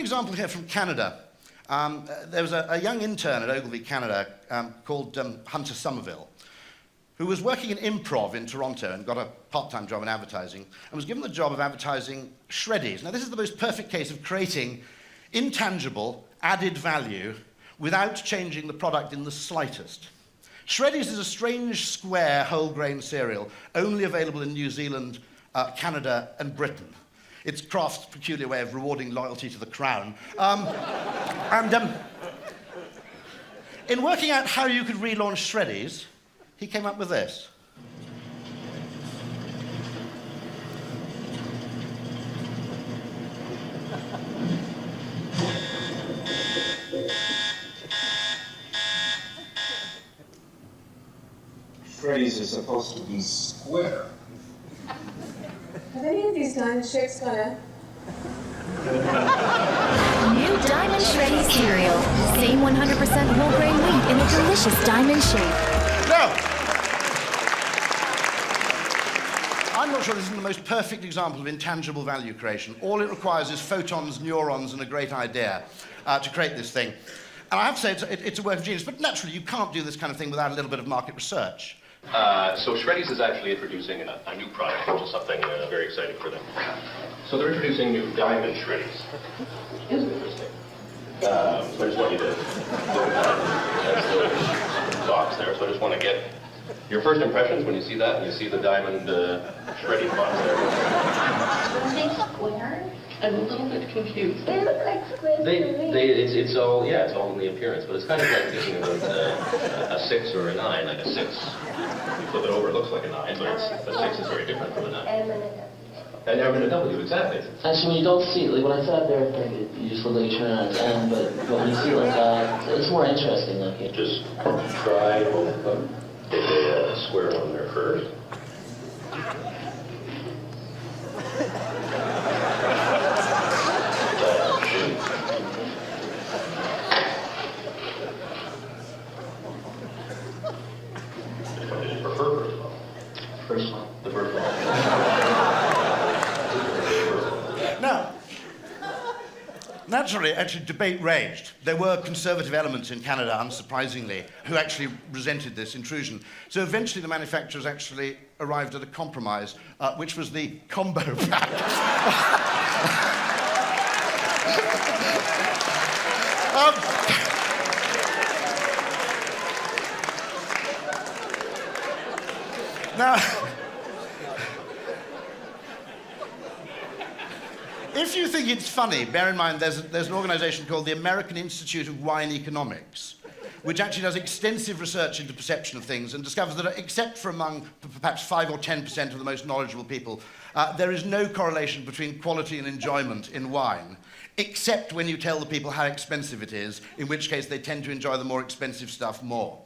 example here from Canada. There was a young intern at Ogilvy, Canada, called Hunter Somerville, who was working in improv in Toronto and got a part-time job in advertising, and was given the job of advertising Shreddies. Now, this is the most perfect case of creating intangible, added value without changing the product in the slightest. Shreddies is a strange, square, whole-grain cereal, only available in New Zealand, Canada, and Britain. It's Kraft's peculiar way of rewarding loyalty to the crown. In working out how you could relaunch Shreddies, he came up with this. Shreddies is supposed to be square. Have any of these diamond shapes gonna... New Diamond Shreddies cereal. Same 100% whole grain wheat in a delicious diamond shape. No! I'm not sure this is the most perfect example of intangible value creation. All it requires is photons, neurons, and a great idea to create this thing. And I have to say, it's a work of genius, but naturally you can't do this kind of thing without a little bit of market research. So Shreddies is actually introducing a new product, which is something very exciting for them. So they're introducing new Diamond Shreddies. It's interesting. So I just want you to look at that little box there. So I just want to get your first impressions when you see that, and you see the Diamond Shreddy box there. Are they square? I'm a little bit confused. They look like squares. It's all in the appearance, but it's kind of like thinking about a 6 or a 9, like a 6. You flip it over, it looks like a 9, but a 6 is very different from a 9. And M and a W, exactly. Actually, when you don't see, like when I sat there, I think you just look like you turn on its end, but when you see like that, it's more interesting. Like it. Just try both of them. Get a square one there first. First one. The first one. Now, naturally, actually, debate raged. There were conservative elements in Canada, unsurprisingly, who actually resented this intrusion. So eventually the manufacturers actually arrived at a compromise, which was the combo pack. Now, if you think it's funny, bear in mind there's an organization called the American Institute of Wine Economics, which actually does extensive research into perception of things and discovers that except for among perhaps 5 or 10% of the most knowledgeable people, there is no correlation between quality and enjoyment in wine, except when you tell the people how expensive it is, in which case they tend to enjoy the more expensive stuff more.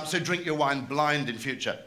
So drink your wine blind in future.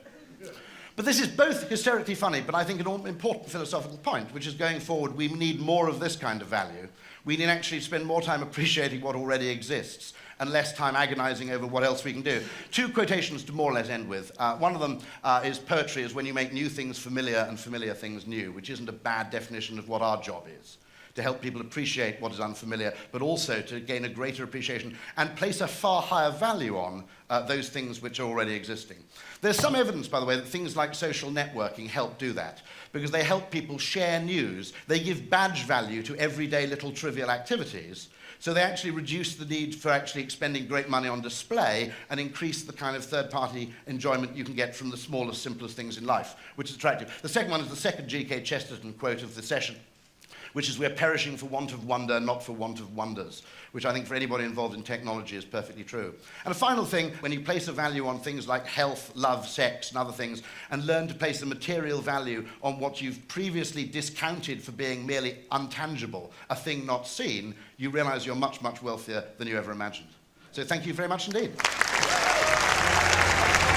But this is both hysterically funny, but I think an important philosophical point, which is going forward, we need more of this kind of value. We need actually spend more time appreciating what already exists and less time agonizing over what else we can do. 2 quotations to more or less end with. One of them is poetry is when you make new things familiar and familiar things new, which isn't a bad definition of what our job is. To help people appreciate what is unfamiliar, but also to gain a greater appreciation and place a far higher value on those things which are already existing. There's some evidence, by the way, that things like social networking help do that, because they help people share news. They give badge value to everyday little trivial activities, so they actually reduce the need for actually expending great money on display and increase the kind of third-party enjoyment you can get from the smallest, simplest things in life, which is attractive. The second one is the second G.K. Chesterton quote of the session, which is, "We're perishing for want of wonder, not for want of wonders," which I think for anybody involved in technology is perfectly true. And a final thing, when you place a value on things like health, love, sex, and other things, and learn to place a material value on what you've previously discounted for being merely untangible, a thing not seen, you realize you're much, much wealthier than you ever imagined. So thank you very much indeed.